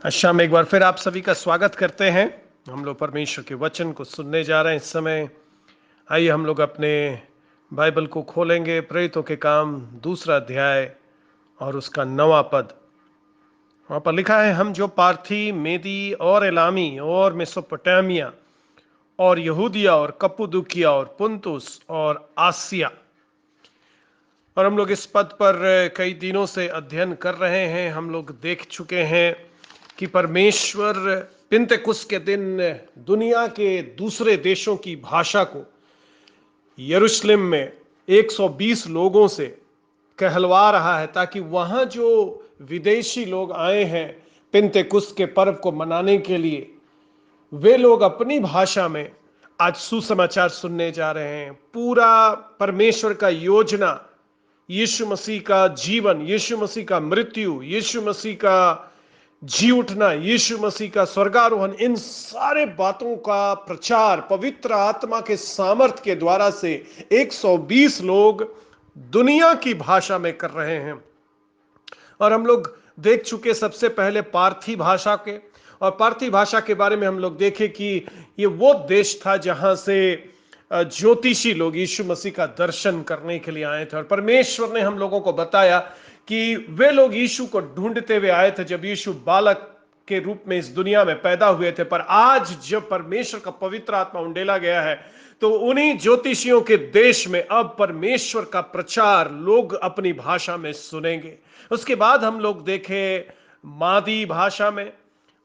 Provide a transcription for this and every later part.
शाम एक बार फिर आप सभी का स्वागत करते हैं। हम लोग परमेश्वर के वचन को सुनने जा रहे हैं इस समय। आइए हम लोग अपने बाइबल को खोलेंगे। प्रेरितों के काम दूसरा अध्याय और उसका 9वां पद। वहां पर लिखा है, हम जो पार्थी, मेदी और एलामी और मेसोपोटामिया और यहूदिया और कप्पदूकिया और पुंतुस और आसिया। और हम लोग इस पद पर कई दिनों से अध्ययन कर रहे हैं। हम लोग देख चुके हैं कि परमेश्वर पिंतेकुस्त के दिन दुनिया के दूसरे देशों की भाषा को यरूशलेम में 120 लोगों से कहलवा रहा है, ताकि वहां जो विदेशी लोग आए हैं पिंतेकुस्त के पर्व को मनाने के लिए, वे लोग अपनी भाषा में आज सुसमाचार सुनने जा रहे हैं। पूरा परमेश्वर का योजना, यीशु मसीह का जीवन, यीशु मसीह का मृत्यु, यीशु मसीह का जी उठना, यीशु मसीह का स्वर्गारोहण, इन सारे बातों का प्रचार पवित्र आत्मा के सामर्थ के द्वारा से 120 लोग दुनिया की भाषा में कर रहे हैं। और हम लोग देख चुके सबसे पहले पारथी भाषा के, और पारथी भाषा के बारे में हम लोग देखे कि ये वो देश था जहां से ज्योतिषी लोग यीशु मसीह का दर्शन करने के लिए आए थे। और परमेश्वर ने हम लोगों को बताया कि वे लोग यीशु को ढूंढते हुए आए थे जब यीशु बालक के रूप में इस दुनिया में पैदा हुए थे। पर आज जब परमेश्वर का पवित्र आत्मा उंडेला गया है, तो उन्हीं ज्योतिषियों के देश में अब परमेश्वर का प्रचार लोग अपनी भाषा में सुनेंगे। उसके बाद हम लोग देखे मादी भाषा में,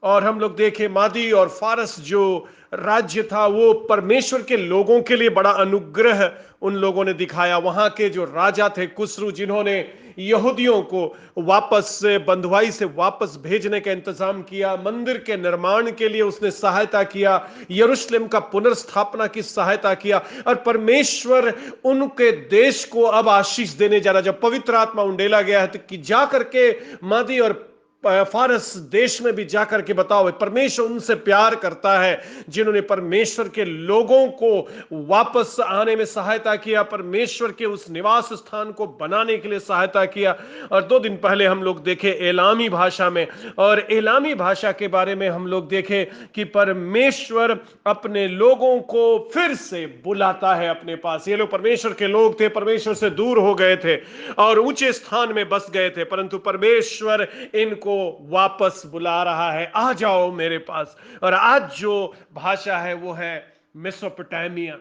और हम लोग देखे मादी और फारस जो राज्य था वो परमेश्वर के लोगों के लिए बड़ा अनुग्रह उन लोगों ने दिखाया। वहां के जो राजा थे कुसरू, जिन्होंने यहूदियों को वापस बंधुआई से वापस भेजने का इंतजाम किया, मंदिर के निर्माण के लिए उसने सहायता किया, यरूशलेम का पुनर्स्थापना की सहायता किया। और परमेश्वर उनके देश को अब आशीष देने जा रहा। जब पवित्र आत्मा उंडेला गया है तो कि जा करके मादी और फारस देश में भी जाकर के बताओ, परमेश्वर उनसे प्यार करता है जिन्होंने परमेश्वर के लोगों को वापस आने में सहायता किया, परमेश्वर के उस निवास स्थान को बनाने के लिए सहायता किया। और 2 दिन पहले हम लोग देखे एलामी भाषा में, और एलामी भाषा के बारे में हम लोग देखे कि परमेश्वर अपने लोगों को फिर से बुलाता है अपने पास। ये लोग परमेश्वर के लोग थे, परमेश्वर से दूर हो गए थे और ऊंचे स्थान में बस गए थे, परंतु परमेश्वर इनको वापस बुला रहा है, आ जाओ मेरे पास। और आज जो भाषा है वो है मेसोपोटामिया।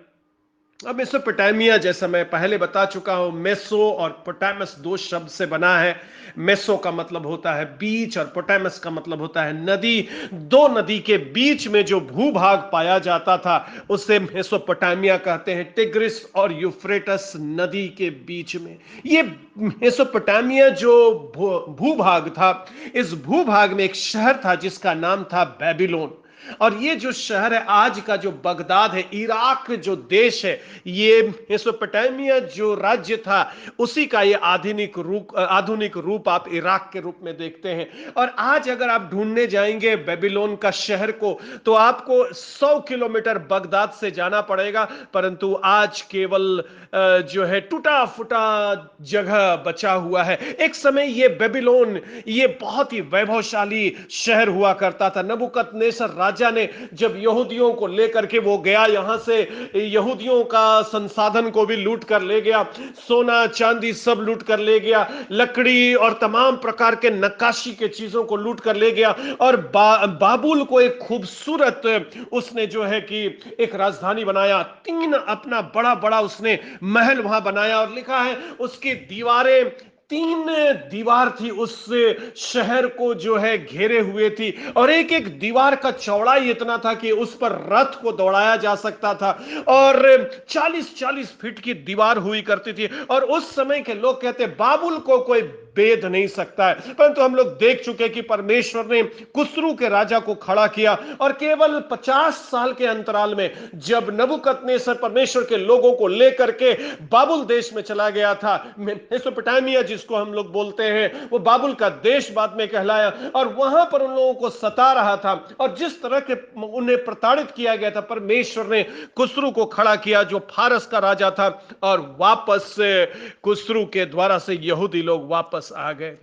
अब मेसोपोटामिया, जैसा मैं पहले बता चुका हूं, मेसो और पोटामस 2 शब्द से बना है। मेसो का मतलब होता है बीच और पोटामस का मतलब होता है नदी। 2 नदी के बीच में जो भूभाग पाया जाता था उसे मेसोपोटामिया कहते हैं। टिग्रिस और यूफ्रेटस नदी के बीच में ये मेसोपोटामिया जो भूभाग था, इस भूभाग में एक शहर था जिसका नाम था बेबीलोन। और ये जो शहर है आज का जो बगदाद है, इराक जो देश है, ये मेसोपोटामिया जो राज्य था उसी का ये आधुनिक रूप आप इराक के रूप में देखते हैं। और आज अगर आप ढूंढने जाएंगे बेबीलोन का शहर को, तो आपको 100 किलोमीटर बगदाद से जाना पड़ेगा। परंतु आज केवल जो है टूटा फूटा जगह बचा हुआ है। एक समय ये बेबीलोन ये बहुत ही वैभवशाली शहर हुआ करता था। नबूकदनेस्सर राजा ने जब यहूदियों को लेकर के वो गया, यहां से यहूदियों का संसाधन को भी लूट कर ले गया, सोना चांदी सब लूट कर ले गया, लकड़ी और तमाम प्रकार के नक्काशी के चीजों को लूट कर ले गया। और बाबुल को एक खूबसूरत उसने जो है कि एक राजधानी बनाया, 3 अपना बड़ा बड़ा उसने महल वहां बनाया। और लिखा है उसकी दीवारें 3 दीवार थी उस शहर को जो है घेरे हुए थी, और एक एक दीवार का चौड़ाई इतना था कि उस पर रथ को दौड़ाया जा सकता था। और 40-40 फीट की दीवार हुई करती थी। और उस समय के लोग कहते बाबुल को कोई भेद नहीं सकता है। परंतु हम लोग देख चुके कि परमेश्वर ने कुसरू के राजा को खड़ा किया, और केवल 50 साल के अंतराल में जब नबूकदनेस्सर परमेश्वर के लोगों को लेकर के बाबुल देश में चला गया था, मेसोपोटामिया जिसको हम लोग बोलते हैं, वो बाबुल का देश बाद में कहलाया। और वहां पर उन लोगों को सता रहा था, और जिस तरह के उन्हें प्रताड़ित किया गया था, परमेश्वर ने कुसरू को खड़ा किया जो फारस का राजा था, और वापस कुसरू के द्वारा से यहूदी लोग वापस आ गए।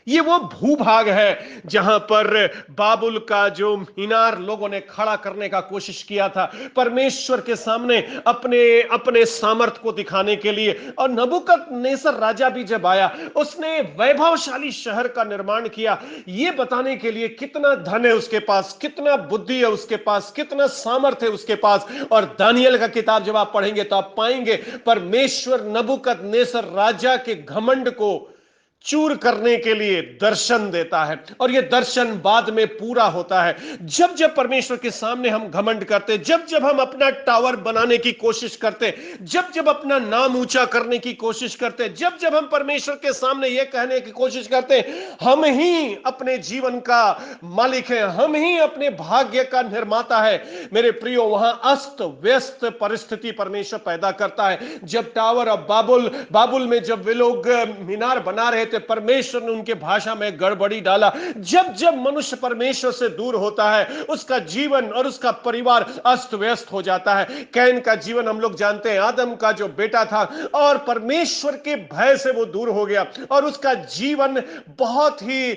ये वो भूभाग है जहां पर बाबुल का जो मीनार लोगों ने खड़ा करने का कोशिश किया था परमेश्वर के सामने अपने अपने सामर्थ को दिखाने के लिए। और नबूकदनेस्सर राजा भी जब आया, उसने वैभवशाली शहर का निर्माण किया, यह बताने के लिए कितना धन है उसके पास, कितना बुद्धि है उसके पास, कितना सामर्थ है उसके पास। और दानियल का किताब जब आप पढ़ेंगे तो आप पाएंगे परमेश्वर नबूकदनेस्सर राजा के घमंड को चूर करने के लिए दर्शन देता है, और यह दर्शन बाद में पूरा होता है। जब जब परमेश्वर के सामने हम घमंड करते, जब जब हम अपना टावर बनाने की कोशिश करते, जब जब अपना नाम ऊंचा करने की कोशिश करते, जब जब हम परमेश्वर के सामने यह कहने की कोशिश करते हम ही अपने जीवन का मालिक है, हम ही अपने भाग्य का निर्माता है, मेरे प्रियो, वहां अस्त व्यस्त परिस्थिति परमेश्वर पैदा करता है। जब टावर ऑफ बाबुल में जब वे लोग मीनार बना रहे थे, परमेश्वर ने उनके भाषा में गड़बड़ी डाला। जब जब मनुष्य परमेश्वर से दूर होता है, उसका जीवन और उसका परिवार अस्त व्यस्त हो जाता है। कैन का जीवन हम लोग जानते हैं, आदम का जो बेटा था, और परमेश्वर के भय से वो दूर हो गया और उसका जीवन बहुत ही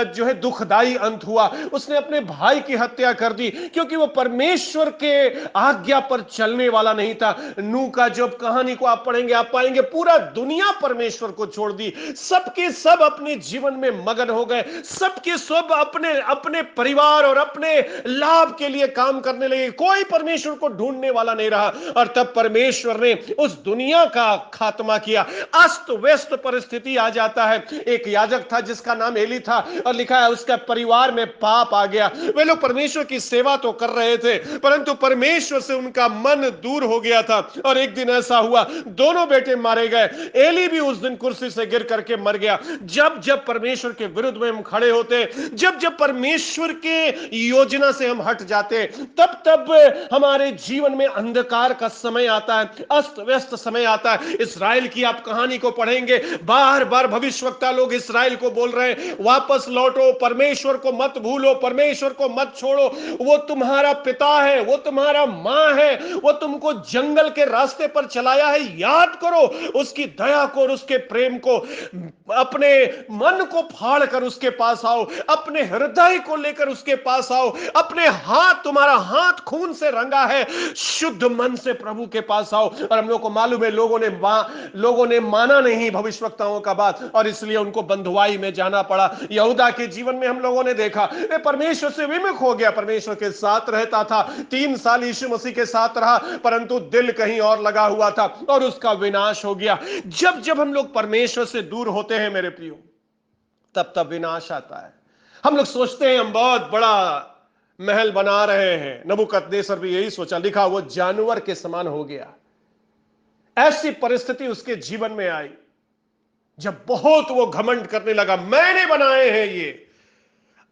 जो है दुखदाई अंत हुआ। उसने अपने भाई की हत्या कर दी क्योंकि वो परमेश्वर के आज्ञा पर चलने वाला नहीं था। नूह का जब कहानी को आप पढ़ेंगे, आप पाएंगे पूरा दुनिया परमेश्वर को छोड़ दी, सबके सब अपने जीवन में मगन हो गए, सबके सब अपने अपने परिवार और अपने लाभ के लिए काम करने लगे, कोई परमेश्वर को ढूंढने वाला नहीं रहा। और तब परमेश्वर ने उस दुनिया का खात्मा किया। अस्त व्यस्त परिस्थिति आ जाता है। एक याजक था जिसका नाम एली था, और लिखा है उसका परिवार में पाप आ गया। वे लोग परमेश्वर की सेवा तो कर रहे थे, परंतु परमेश्वर से उनका मन दूर हो गया था। और एक दिन ऐसा हुआ, दोनों बेटे मारे गए। एली भी उस दिन कुर्सी से गिर करके मर गया। जब जब परमेश्वर के विरुद्ध में हम खड़े होते, जब जब परमेश्वर के योजना से हम हट जाते, तब तब हमारे जीवन में अंधकार का समय आता है, अस्त व्यस्त समय आता है। इस्राएल की आप कहानी को पढ़ेंगे, बार बार भविष्यवक्ता लोग इस्राएल को बोल रहे हैं, वापस लौटो, परमेश्वर को मत भूलो, परमेश्वर को मत छोड़ो, वो तुम्हारा पिता है, वो तुम्हारा मां है, वो तुमको जंगल के रास्ते पर चलाया है, याद करो उसकी दया को और उसके प्रेम को। अपने मन को फाड़ कर उसके पास आओ, अपने हृदय को लेकर उसके पास आओ, अपने हाथ, तुम्हारा हाथ खून से रंगा है, शुद्ध मन से प्रभु के पास आओ। और हम लोग को मालूम है, लोगों ने माना नहीं भविष्यवक्ताओं का बात, और इसलिए उनको बंधुआई में जाना पड़ा। यहूदा के जीवन में हम लोगों ने देखा, वे परमेश्वर से विमुख हो गया। परमेश्वर के साथ रहता था, 3 साल यीशु मसीह के साथ रहा, परंतु दिल कहीं और लगा हुआ था, और उसका विनाश हो गया। जब जब हम लोग परमेश्वर से दूर होते हैं मेरे प्रियो, तब तब विनाश आता है। हम लोग सोचते हैं हम बहुत बड़ा महल बना रहे हैं। नबूकदनेस्सर भी यही सोचा, लिखा वो जानवर के समान हो गया। ऐसी परिस्थिति उसके जीवन में आई जब बहुत वो घमंड करने लगा, मैंने बनाए हैं ये।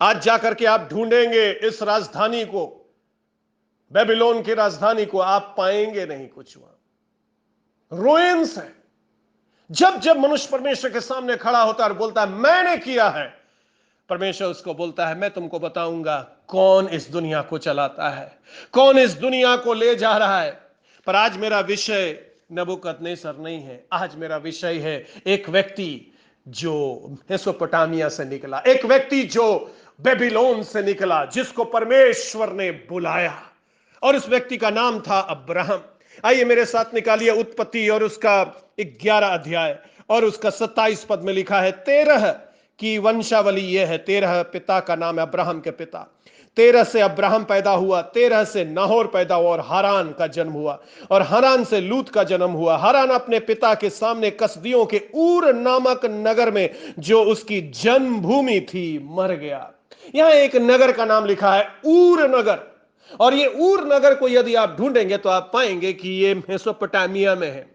आज जाकर के आप ढूंढेंगे इस राजधानी को, बेबीलोन की राजधानी को, आप पाएंगे नहीं कुछ, वहां रुइंस है। जब जब मनुष्य परमेश्वर के सामने खड़ा होता है और बोलता है मैंने किया है, परमेश्वर उसको बोलता है मैं तुमको बताऊंगा कौन इस दुनिया को चलाता है, कौन इस दुनिया को ले जा रहा है। पर आज मेरा विषय नबूकदनेस्सर नहीं है। आज मेरा विषय है एक व्यक्ति जो मेसोपोटामिया से निकला, एक व्यक्ति जो बेबीलोन से निकला, जिसको परमेश्वर ने बुलाया, और उस व्यक्ति का नाम था अब्राहम। आइए मेरे साथ निकालिए उत्पत्ति और उसका 11 अध्याय और उसका 27 पद में लिखा है, 13 की वंशावली यह है। 13 पिता का नाम है, अब्राहम के पिता। 13 से अब्राहम पैदा हुआ, 13 से नाहोर पैदा हुआ और हारान का जन्म हुआ, और हारान से लूत का जन्म हुआ। हारान अपने पिता के सामने कसदियों के ऊर नामक नगर में, जो उसकी जन्मभूमि थी, मर गया। यहां एक नगर का नाम लिखा है, ऊर नगर। और ये ऊर नगर को यदि आप ढूंढेंगे तो आप पाएंगे कि ये मेसोपोटामिया में है।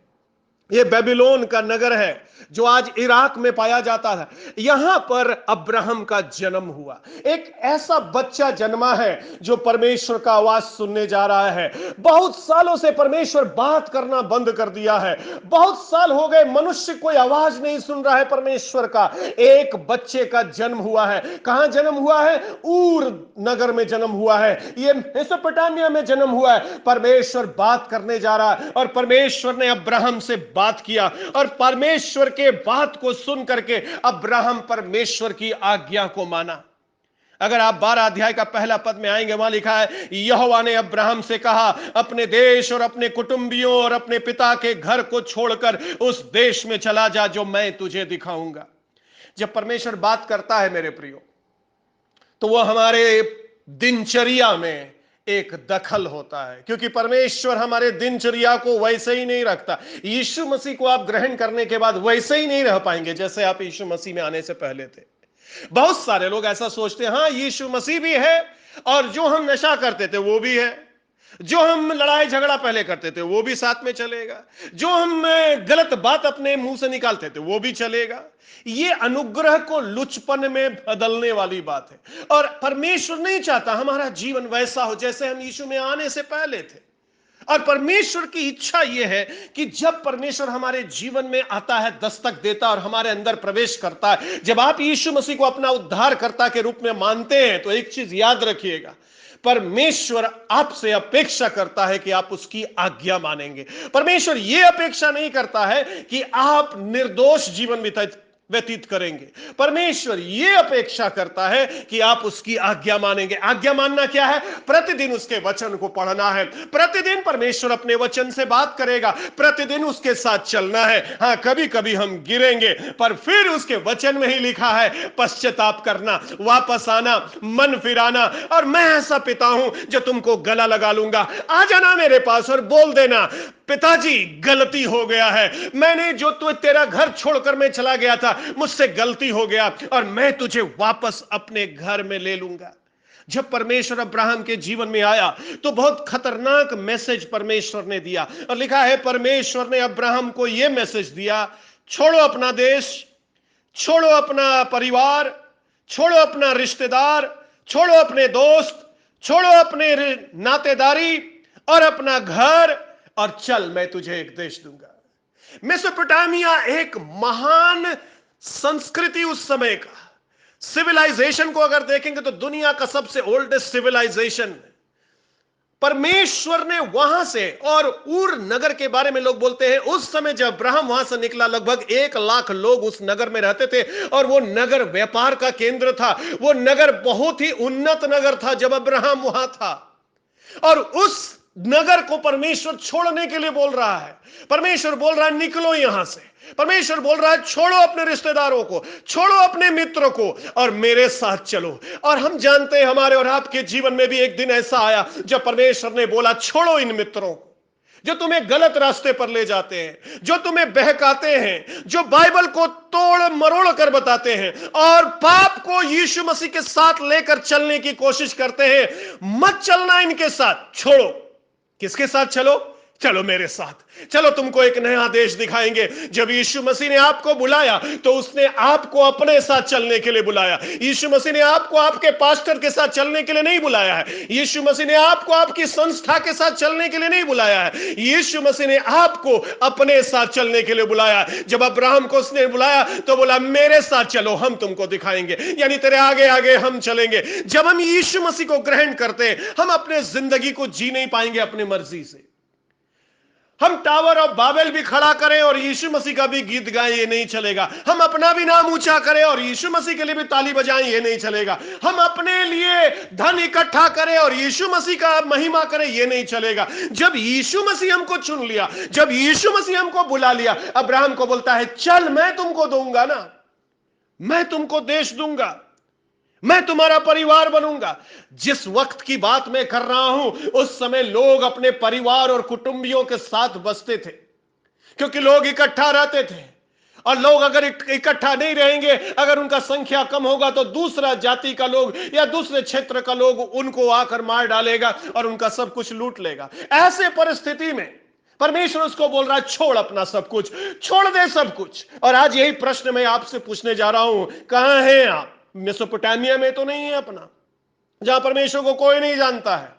ये बेबीलोन का नगर है जो आज इराक में पाया जाता है। यहां पर अब्राहम का जन्म हुआ। एक ऐसा बच्चा जन्मा है जो परमेश्वर का आवाज सुनने जा रहा है। बहुत सालों से परमेश्वर बात करना बंद कर दिया है। बहुत साल हो गए, मनुष्य कोई आवाज नहीं सुन रहा है परमेश्वर का। एक बच्चे का जन्म हुआ है। कहां जन्म हुआ है? ऊर नगर में जन्म हुआ है। यह मेसोपोटामिया में जन्म हुआ है। परमेश्वर बात करने जा रहा है, और परमेश्वर ने अब्राहम से बात किया और परमेश्वर के बात को सुन करके अब्राहम परमेश्वर की आज्ञा को माना। अगर आप 12 अध्याय का पहला पद में आएंगे, वहां लिखा है, यहोवा ने अब्राहम से कहा, अपने देश और अपने कुटुंबियों और अपने पिता के घर को छोड़कर उस देश में चला जा जो मैं तुझे दिखाऊंगा। जब परमेश्वर बात करता है मेरे प्रियो, तो वह हमारे दिनचर्या में एक दखल होता है, क्योंकि परमेश्वर हमारे दिनचर्या को वैसे ही नहीं रखता। यीशु मसीह को आप ग्रहण करने के बाद वैसे ही नहीं रह पाएंगे जैसे आप यीशु मसीह में आने से पहले थे। बहुत सारे लोग ऐसा सोचते हैं, हाँ यीशु मसीह भी है और जो हम नशा करते थे वो भी है, जो हम लड़ाई झगड़ा पहले करते थे वो भी साथ में चलेगा, जो हम गलत बात अपने मुंह से निकालते थे वो भी चलेगा। ये अनुग्रह को लुचपन में बदलने वाली बात है और परमेश्वर नहीं चाहता हमारा जीवन वैसा हो जैसे हम यीशु में आने से पहले थे। और परमेश्वर की इच्छा यह है कि जब परमेश्वर हमारे जीवन में आता है, दस्तक देता और हमारे अंदर प्रवेश करता है, जब आप यीशु मसीह को अपना उद्धारकर्ता के रूप में मानते हैं, तो एक चीज याद रखिएगा, परमेश्वर आपसे अपेक्षा करता है कि आप उसकी आज्ञा मानेंगे। परमेश्वर यह अपेक्षा नहीं करता है कि आप निर्दोष जीवन व्यतीत करेंगे। परमेश्वर यह अपेक्षा करता है कि आप उसकी आज्ञा मानेंगे। आज्ञा मानना क्या है? प्रतिदिन उसके वचन को पढ़ना है, प्रतिदिन परमेश्वर अपने वचन से बात करेगा, प्रतिदिन उसके साथ चलना है। हां, कभी कभी हम गिरेंगे, पर फिर उसके वचन में ही लिखा है पश्चाताप करना, वापस आना, मन फिराना। और मैं ऐसा पिता हूं जो तुमको गला लगा लूंगा। आ जाना मेरे पास और बोल देना, पिताजी गलती हो गया है, मैंने जो तेरा घर छोड़कर मैं चला गया था, मुझसे गलती हो गया और मैं तुझे वापस अपने घर में ले लूंगा। जब परमेश्वर अब्राहम के जीवन में आया तो बहुत खतरनाक मैसेज परमेश्वर ने दिया और लिखा है परमेश्वर ने अब्राहम को यह मैसेज दिया, छोड़ो अपना देश, छोड़ो अपना परिवार, छोड़ो अपना रिश्तेदार, छोड़ो अपने दोस्त, छोड़ो अपने नातेदारी और अपना घर और चल, मैं तुझे एक देश दूंगा। मेसोपोटामिया एक महान संस्कृति उस समय का, सिविलाइजेशन को अगर देखेंगे तो दुनिया का सबसे ओल्डेस्ट सिविलाइजेशन परमेश्वर ने वहां से, और ऊर नगर के बारे में लोग बोलते हैं उस समय जब अब्राहम वहां से निकला लगभग 1 लाख लोग उस नगर में रहते थे और वो नगर व्यापार का केंद्र था। वो नगर बहुत ही उन्नत नगर था जब अब्राहम वहां था और उस नगर को परमेश्वर छोड़ने के लिए बोल रहा है। परमेश्वर बोल रहा है निकलो यहां से। परमेश्वर बोल रहा है छोड़ो अपने रिश्तेदारों को, छोड़ो अपने मित्रों को और मेरे साथ चलो। और हम जानते हैं हमारे और आपके जीवन में भी एक दिन ऐसा आया जब परमेश्वर ने बोला छोड़ो इन मित्रों को जो तुम्हें गलत रास्ते पर ले जाते हैं, जो तुम्हें बहकाते हैं, जो बाइबल को तोड़ मरोड़ कर बताते हैं और पाप को यीशु मसीह के साथ लेकर चलने की कोशिश करते हैं। मत चलना इनके साथ, छोड़ो। किसके साथ चलो? चलो मेरे साथ, चलो तुमको एक नया देश दिखाएंगे। जब यीशु मसीह ने आपको बुलाया तो उसने आपको अपने साथ चलने के लिए बुलाया। यीशु मसीह ने आपको आपके पास्टर के साथ चलने के लिए नहीं बुलाया है। यीशु मसीह ने आपको आपकी संस्था के साथ चलने के लिए नहीं बुलाया है। यीशु मसीह ने आपको अपने साथ चलने के लिए बुलाया। जब अब्राहम को उसने बुलाया तो बोला मेरे साथ चलो, हम तुमको दिखाएंगे, यानी तेरे आगे आगे हम चलेंगे। जब हम यीशु मसीह को ग्रहण करते हैं, हम अपने जिंदगी को जी नहीं पाएंगे अपनी मर्जी से। हम टावर ऑफ बाबेल भी खड़ा करें और यीशु मसीह का भी गीत गाएं, ये नहीं चलेगा। हम अपना भी नाम ऊंचा करें और यीशु मसीह के लिए भी ताली बजाएं, ये नहीं चलेगा। हम अपने लिए धन इकट्ठा करें और यीशु मसीह का महिमा करें, ये नहीं चलेगा। जब यीशु मसीह हमको चुन लिया, जब यीशु मसीह हमको बुला लिया, अब्राहम को बोलता है चल, मैं तुमको दूंगा ना, मैं तुमको देश दूंगा, मैं तुम्हारा परिवार बनूंगा। जिस वक्त की बात मैं कर रहा हूं उस समय लोग अपने परिवार और कुटुंबियों के साथ बसते थे, क्योंकि लोग इकट्ठा रहते थे। और लोग अगर इकट्ठा नहीं रहेंगे, अगर उनका संख्या कम होगा तो दूसरा जाति का लोग या दूसरे क्षेत्र का लोग उनको आकर मार डालेगा और उनका सब कुछ लूट लेगा। ऐसे परिस्थिति में परमेश्वर उसको बोल रहा है छोड़ अपना सब कुछ, छोड़ दे सब कुछ। और आज यही प्रश्न मैं आपसे पूछने जा रहा हूं, कहां हैं आप? मेसोपोटामिया में तो नहीं है अपना, जहां परमेश्वर को कोई नहीं जानता है,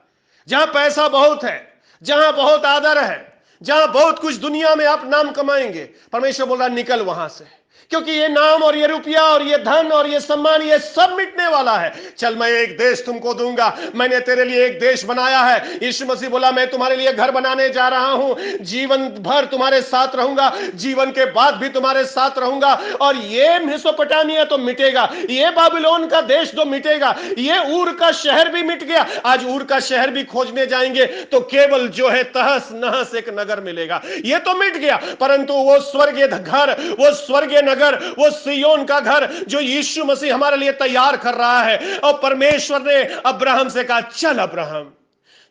जहां पैसा बहुत है, जहां बहुत आदर है, जहां बहुत कुछ दुनिया में आप नाम कमाएंगे। परमेश्वर बोल रहा निकल वहां से, क्योंकि ये नाम और ये रुपया और ये धन और ये सम्मान ये सब मिटने वाला है। चल मैं एक देश तुमको दूंगा, मैंने तेरे लिए एक देश बनाया है। यीशु मसीह बोला मैं तुम्हारे लिए घर बनाने जा रहा हूं, जीवन भर तुम्हारे साथ रहूंगा, जीवन के बाद भी तुम्हारे साथ रहूंगा। और ये मेसोपोटामिया तो मिटेगा, ये बाबिलोन का देश तो मिटेगा, ये ऊर का शहर भी मिट गया। आज ऊर का शहर भी खोजने जाएंगे तो केवल जो है तहस नहस एक नगर मिलेगा, ये तो मिट गया। परंतु वो स्वर्गीय घर, वो स्वर्गीय नगर, वो सियोन का घर जो यीशु मसीह हमारे लिए तैयार कर रहा है। और परमेश्वर ने अब्राहम से कहा चल अब्राहम,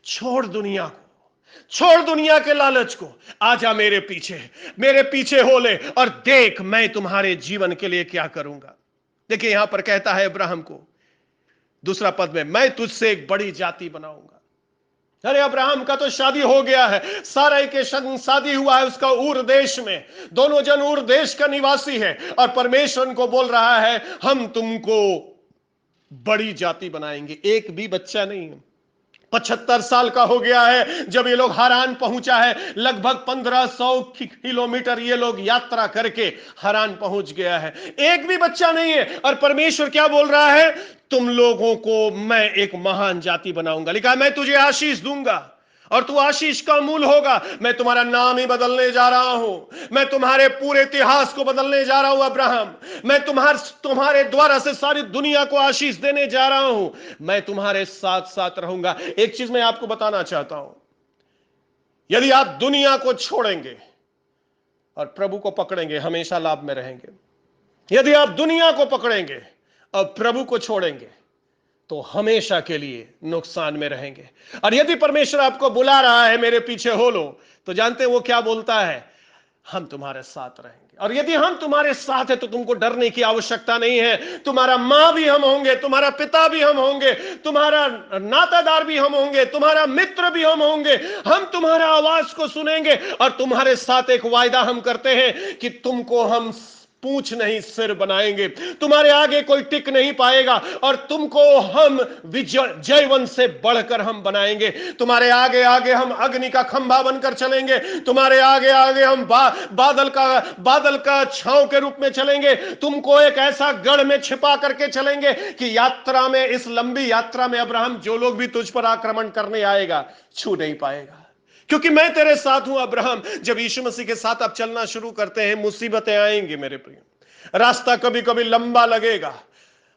छोड़ दुनिया को, छोड़ दुनिया के लालच को, आजा मेरे पीछे हो ले और देख मैं तुम्हारे जीवन के लिए क्या करूंगा। देखिए यहां पर कहता है अब्राहम को दूसरा पद में, मैं तुझसे एक बड़ी जाति बनाऊंगा। अरे अब्राहम का तो शादी हो गया है, सारै के संग शादी हुआ है उसका ऊर देश में, दोनों जन ऊर देश का निवासी है। और परमेश्वर को बोल रहा है हम तुमको बड़ी जाति बनाएंगे। एक भी बच्चा नहीं। 75 साल का हो गया है जब ये लोग हारान पहुंचा है, लगभग 1500 किलोमीटर ये लोग यात्रा करके हारान पहुंच गया है, एक भी बच्चा नहीं है। और परमेश्वर क्या बोल रहा है, तुम लोगों को मैं एक महान जाति बनाऊंगा। लिखा है मैं तुझे आशीष दूंगा और तू आशीष का मूल होगा। मैं तुम्हारा नाम ही बदलने जा रहा हूं, मैं तुम्हारे पूरे इतिहास को बदलने जा रहा हूं अब्राहम। मैं तुम्हारे द्वारा से सारी दुनिया को आशीष देने जा रहा हूं। मैं तुम्हारे साथ साथ रहूंगा। एक चीज मैं आपको बताना चाहता हूं, यदि आप दुनिया को छोड़ेंगे और प्रभु को पकड़ेंगे हमेशा लाभ में रहेंगे। यदि आप दुनिया को पकड़ेंगे और प्रभु को छोड़ेंगे तो हमेशा के लिए नुकसान में रहेंगे। और यदि परमेश्वर आपको बुला रहा है मेरे पीछे हो लो, तो जानते हैं वो क्या बोलता है, हम तुम्हारे साथ रहेंगे। और यदि हम तुम्हारे साथ है तो तुमको डरने की आवश्यकता नहीं है। तुम्हारा मां भी हम होंगे, तुम्हारा पिता भी हम होंगे, तुम्हारा नातादार भी हम होंगे, तुम्हारा मित्र भी हम होंगे। हम तुम्हारा आवाज को सुनेंगे और तुम्हारे साथ एक वायदा हम करते हैं कि तुमको हम पूंछ नहीं सिर बनाएंगे, तुम्हारे आगे कोई टिक नहीं पाएगा और तुमको हम जयवंत से बढ़कर हम बनाएंगे। तुम्हारे आगे आगे हम अग्नि का खंभा बनकर चलेंगे, तुम्हारे आगे आगे हम बादल का छांव के रूप में चलेंगे। तुमको एक ऐसा गढ़ में छिपा करके चलेंगे कि यात्रा में, इस लंबी यात्रा में अब्राहम, जो लोग भी तुझ पर आक्रमण करने आएगा छू नहीं पाएगा, क्योंकि मैं तेरे साथ हूं अब्राहम। जब यीशु मसीह के साथ आप चलना शुरू करते हैं मुसीबतें आएंगी मेरे प्रिय, रास्ता कभी कभी लंबा लगेगा।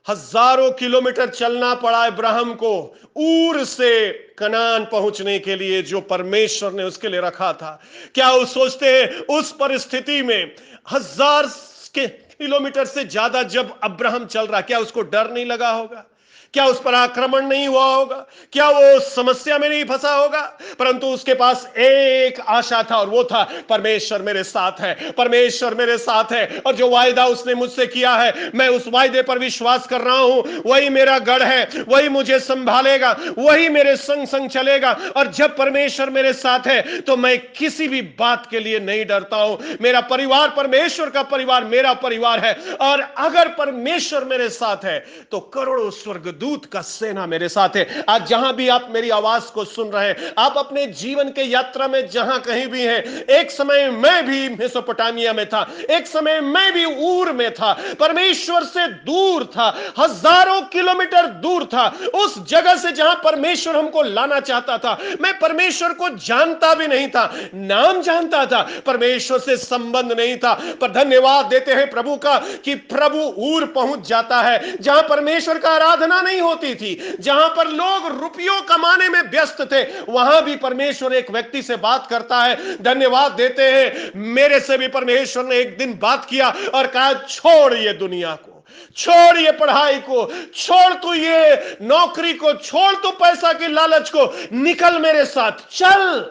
हजारों किलोमीटर चलना पड़ा इब्राहिम को ऊर से कनान पहुंचने के लिए जो परमेश्वर ने उसके लिए रखा था। क्या वो सोचते हैं उस परिस्थिति में 1000 के किलोमीटर से ज्यादा जब अब्राहम चल रहा, क्या उसको डर नहीं लगा होगा? क्या उस पर आक्रमण नहीं हुआ होगा? क्या वो समस्या में नहीं फंसा होगा? परंतु उसके पास एक आशा था और वो था परमेश्वर मेरे साथ है, परमेश्वर मेरे साथ है। और जो वायदा उसने मुझसे किया है मैं उस वायदे पर विश्वास कर रहा हूं। वही मेरा गढ़ है, वही मुझे संभालेगा, वही मेरे संग संग चलेगा। और जब परमेश्वर मेरे साथ है तो मैं किसी भी बात के लिए नहीं डरता हूं। मेरा परिवार परमेश्वर का परिवार मेरा परिवार है। और अगर परमेश्वर मेरे साथ है तो करोड़ों स्वर्ग दूत का सेना मेरे साथ है। आज जहां भी आप मेरी आवाज को सुन रहे हैं, आप अपने जीवन के यात्रा में जहां कहीं भी हैं, एक समय मैं भी मेसोपोटामिया में था, एक समय मैं भी ऊर में था, परमेश्वर से दूर था, हजारों किलोमीटर दूर था, उस जगह से जहां परमेश्वर हमको लाना चाहता था। मैं परमेश्वर को जानता भी नहीं था, नाम जानता था, परमेश्वर से संबंध नहीं था। पर धन्यवाद देते हैं प्रभु का कि प्रभु ऊर पहुंच जाता है जहां परमेश्वर का आराधना नहीं होती थी, जहां पर लोग रुपयों कमाने में व्यस्त थे, वहां भी परमेश्वर एक व्यक्ति से बात करता है। धन्यवाद देते हैं मेरे से भी परमेश्वर ने एक दिन बात किया और कहा छोड़ ये दुनिया को, छोड़ ये पढ़ाई को, छोड़ तू ये नौकरी को, छोड़ तू पैसा की लालच को, निकल मेरे साथ चल,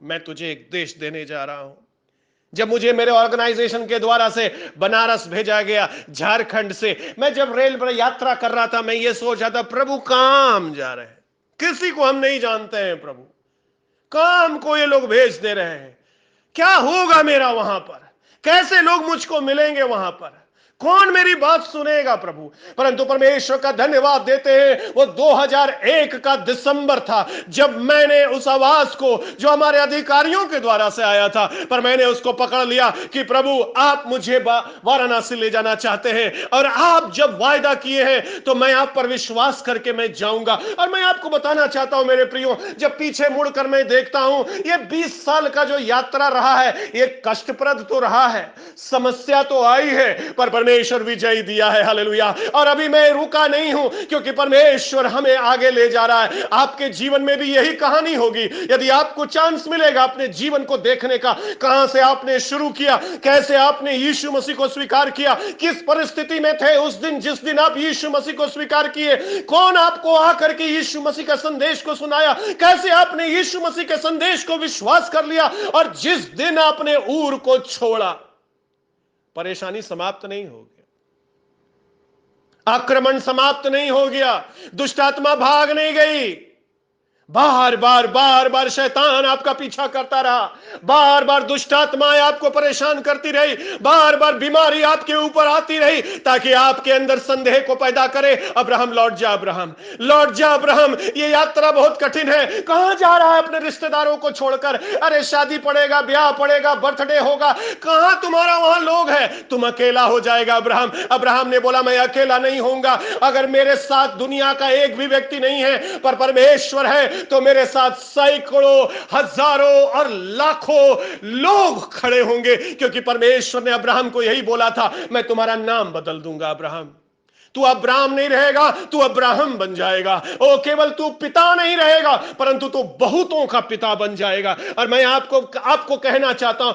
मैं तुझे एक देश देने जा रहा हूं। जब मुझे मेरे ऑर्गेनाइजेशन के द्वारा से बनारस भेजा गया झारखंड से, मैं जब रेल पर यात्रा कर रहा था मैं ये सोच रहा था प्रभु काम जा रहे हैं, किसी को हम नहीं जानते हैं प्रभु, काम को ये लोग भेज दे रहे हैं, क्या होगा मेरा वहां पर, कैसे लोग मुझको मिलेंगे वहां पर, कौन मेरी बात सुनेगा प्रभु। परंतु परमेश्वर का धन्यवाद देते हैं, वो 2001 का दिसंबर था जब मैंने उस आवाज को जो हमारे अधिकारियों के द्वारा से आया था, पर मैंने उसको पकड़ लिया कि प्रभु आप मुझे वाराणसी ले जाना चाहते हैं, और आप जब वायदा किए हैं तो मैं आप पर विश्वास करके मैं जाऊंगा। और मैं आपको बताना चाहता हूं मेरे प्रियो, जब पीछे मुड़कर मैं देखता हूं, ये 20 साल का जो यात्रा रहा है, ये कष्टप्रद तो रहा है, समस्या तो आई है, पर परमेश्वर विजय दिया है। हालेलुया। और अभी मैं रुका नहीं हूं, क्योंकि परमेश्वर हमें आगे ले जा रहा है। आपके जीवन में भी यही कहानी होगी, यदि आपको चांस मिलेगा अपने जीवन को देखने का, कहां से आपने शुरू किया, कैसे आपने यीशु मसीह को स्वीकार किया, किस परिस्थिति में थे उस दिन जिस दिन आप यीशु मसीह को स्वीकार किए, कौन आपको आकर के यीशु मसीह का संदेश को सुनाया, कैसे आपने यीशु मसीह के संदेश को विश्वास कर लिया, और जिस दिन आपने ऊर को छोड़ा, परेशानी समाप्त नहीं हो गई, आक्रमण समाप्त नहीं हो गया, दुष्ट आत्मा भाग नहीं गई। बार बार शैतान आपका पीछा करता रहा, बार बार दुष्ट आत्माएं आपको परेशान करती रही, बार बार बीमारी आपके ऊपर आती रही, ताकि आपके अंदर संदेह को पैदा करे, अब्राहम लौट जा, अब्राहम लौट जा, अब्राहम ये यात्रा बहुत कठिन है। कहां जा रहा है अपने रिश्तेदारों को छोड़कर? अरे शादी पड़ेगा, ब्याह पड़ेगा, बर्थडे होगा, कहां तुम्हारा वहां लोग है, तुम अकेला हो जाएगा। अब्राहम ने बोला मैं अकेला नहीं होऊंगा, अगर मेरे साथ दुनिया का एक भी व्यक्ति नहीं है, पर परमेश्वर है, तो मेरे साथ सैकड़ों, हजारों और लाखों लोग खड़े होंगे, क्योंकि परमेश्वर ने अब्राहम को यही बोला था, मैं तुम्हारा नाम बदल दूंगा अब्राहम, तू अब्राहम नहीं रहेगा, तू अब्राहम बन जाएगा। ओ केवल तू पिता नहीं रहेगा, परंतु तू बहुतों का पिता बन जाएगा। और मैं आपको कहना चाहता हूं,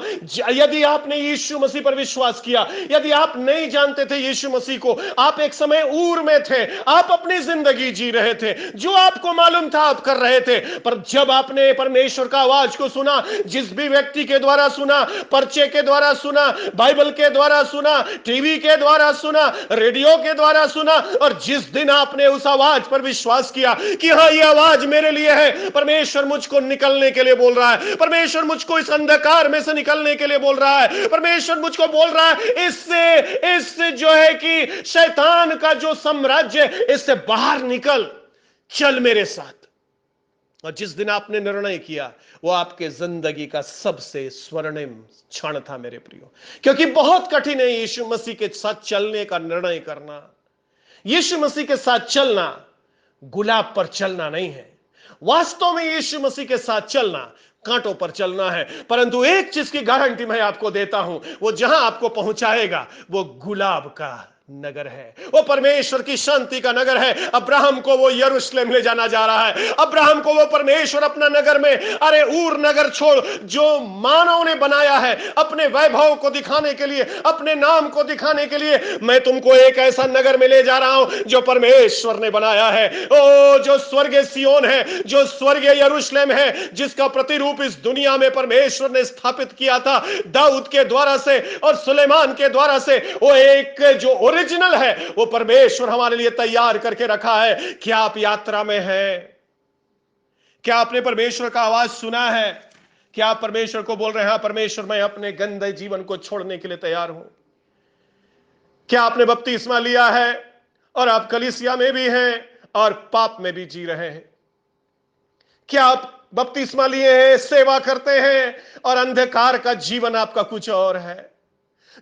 यदि आपने यीशु मसीह पर विश्वास किया, यदि आप नहीं जानते थे यीशु मसीह को, आप एक समय ऊर में थे, आप अपनी जिंदगी जी रहे थे, जो आपको मालूम था आप कर रहे थे, पर जब आपने परमेश्वर का आवाज को सुना, जिस भी व्यक्ति के द्वारा सुना, पर्चे के द्वारा सुना, बाइबल के द्वारा सुना, टीवी के द्वारा सुना, रेडियो के द्वारा सुना, और जिस दिन आपने उस आवाज पर विश्वास किया कि हां ये आवाज मेरे लिए है, परमेश्वर मुझको निकलने के लिए बोल रहा है, परमेश्वर मुझको इस अंधकार में से निकलने के लिए बोल रहा है, परमेश्वर मुझको बोल रहा है इससे जो है कि शैतान का जो साम्राज्य, इससे बाहर निकल, चल मेरे साथ। और जिस दिन आपने निर्णय किया, वो आपके जिंदगी का सबसे स्वर्णिम क्षण था मेरे प्रियो, क्योंकि बहुत कठिन है यीशु मसीह के साथ चलने का निर्णय करना। यीशु मसीह के साथ चलना गुलाब पर चलना नहीं है, वास्तव में यीशु मसीह के साथ चलना कांटों पर चलना है। परंतु एक चीज की गारंटी मैं आपको देता हूं, वो जहां आपको पहुंचाएगा वो गुलाब का नगर है, वो परमेश्वर की शांति का नगर है। अब्राहम को वो यरूशलेम ले जाना जा रहा है, अब्राहम को वो परमेश्वर अपना नगर में, अरे ऊर नगर छोड़, जो मानव ने बनाया है अपने वैभव को दिखाने के लिए, अपने नाम को दिखाने के लिए, मैं तुमको एक ऐसा नगर में ले जा रहा हूं जो परमेश्वर ने बनाया है। ओ जो स्वर्गीय सियोन है, जो स्वर्गीय यरूशलेम है, जिसका प्रतिरूप इस दुनिया में परमेश्वर ने स्थापित किया था दाऊद के द्वारा से और सुलेमान के द्वारा से, वो एक जो ओरिजिनल है, वो परमेश्वर हमारे लिए तैयार करके रखा है। क्या आप यात्रा में हैं? क्या आपने परमेश्वर का आवाज सुना है? क्या आप परमेश्वर को बोल रहे हैं, परमेश्वर मैं अपने गंदे जीवन को छोड़ने के लिए तैयार हूं? क्या आपने बपतिस्मा लिया है और आप कलीसिया में भी हैं और पाप में भी जी रहे हैं? क्या आप बपतिस्मा लिए हैं, सेवा करते हैं, और अंधकार का जीवन आपका कुछ और है?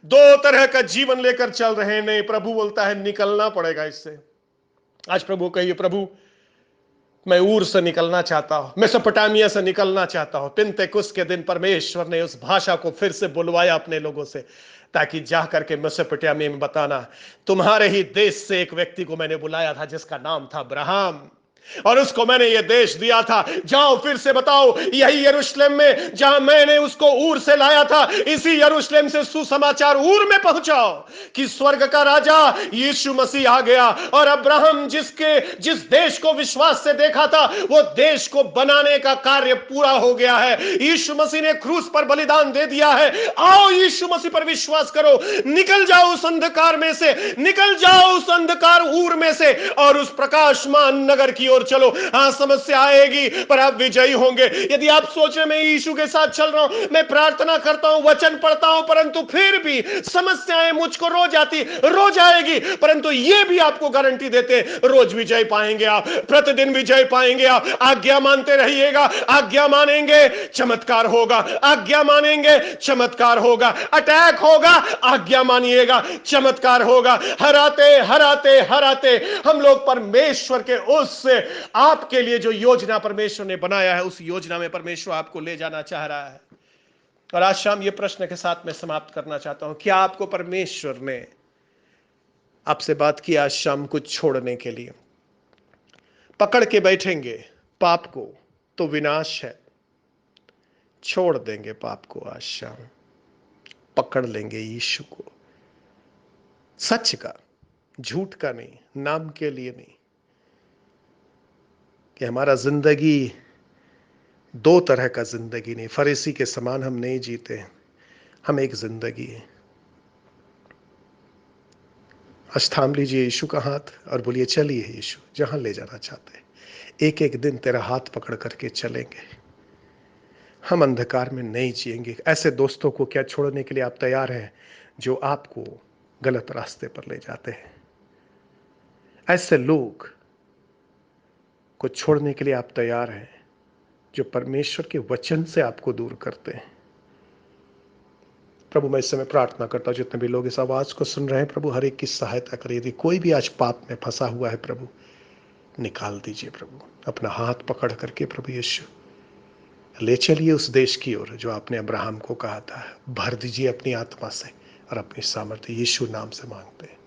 दो तरह का जीवन लेकर चल रहे हैं। नहीं, प्रभु बोलता है निकलना पड़ेगा इससे। आज प्रभु कहिए, प्रभु मैं ऊर से निकलना चाहता हूं, मेसोपोटामिया से निकलना चाहता हूं। पिन्तेकुस्त के दिन परमेश्वर ने उस भाषा को फिर से बुलवाया अपने लोगों से, ताकि जा करके मेसोपोटामिया में बताना, तुम्हारे ही देश से एक व्यक्ति को मैंने बुलाया था जिसका नाम था अब्राहम, और उसको मैंने यह देश दिया था। जाओ फिर से बताओ, यही यरूशलेम में जहां मैंने उसको ऊर से लाया था, इसी यरूशलेम से सुसमाचार ऊर में पहुंचाओ कि स्वर्ग का राजा यीशु मसीह आ गया, और अब्राहम जिस देश को विश्वास से देखा था, वो देश को बनाने का कार्य पूरा हो गया है। यीशु मसीह ने क्रूस पर बलिदान दे दिया है। आओ यीशु मसीह पर विश्वास करो, निकल जाओ उस अंधकार में से, निकल जाओ उस अंधकार ऊर में से, और उस प्रकाशमान नगर की ओर चलो। हाँ, समस्या आएगी पर आप विजयी होंगे। यदि आप सोच रहे मैं यीशु के साथ चल रहा हूं, मैं प्रार्थना करता हूं, वचन पढ़ता हूं, परंतु फिर भी समस्याएं मुझको रोज आती, रोज आएगी, परंतु ये भी आपको गारंटी देते रोज विजय पाएंगे आप, प्रतिदिन विजय पाएंगे आप। आज्ञा मानते रहिएगा, आज्ञा मानेंगे चमत्कार होगा, आज्ञा मानेंगे चमत्कार होगा, अटैक होगा, आज्ञा मानिएगा चमत्कार होगा। हराते हराते हराते हम लोग परमेश्वर के उस आपके लिए जो योजना परमेश्वर ने बनाया है, उस योजना में परमेश्वर आपको ले जाना चाह रहा है। और आज शाम ये प्रश्न के साथ मैं समाप्त करना चाहता हूं, क्या आपको परमेश्वर ने आपसे बात की आज शाम कुछ छोड़ने के लिए? पकड़ के बैठेंगे पाप को तो विनाश है, छोड़ देंगे पाप को आज शाम, पकड़ लेंगे यीशु को, सच का, झूठ का नहीं, नाम के लिए नहीं, कि हमारा जिंदगी दो तरह का जिंदगी नहीं, फरीसी के समान हम नहीं जीते, हम एक जिंदगी है। आज थाम लीजिए यीशु का हाथ और बोलिए, चलिए यीशु, जहां ले जाना चाहते हैं। एक एक दिन तेरा हाथ पकड़ करके चलेंगे, हम अंधकार में नहीं जिएंगे। ऐसे दोस्तों को क्या छोड़ने के लिए आप तैयार हैं जो आपको गलत रास्ते पर ले जाते हैं? ऐसे लोग को छोड़ने के लिए आप तैयार हैं जो परमेश्वर के वचन से आपको दूर करते हैं? प्रभु, मैं इस समय प्रार्थना करता हूं, जितने भी लोग इस आवाज को सुन रहे हैं, प्रभु हर एक की सहायता करिए। यदि कोई भी आज पाप में फंसा हुआ है, प्रभु निकाल दीजिए। प्रभु अपना हाथ पकड़ करके प्रभु यीशु ले चलिए उस देश की ओर जो आपने अब्राहम को कहा था। भर दीजिए अपनी आत्मा से और अपनी सामर्थ्य, यीशु नाम से मांगते हैं,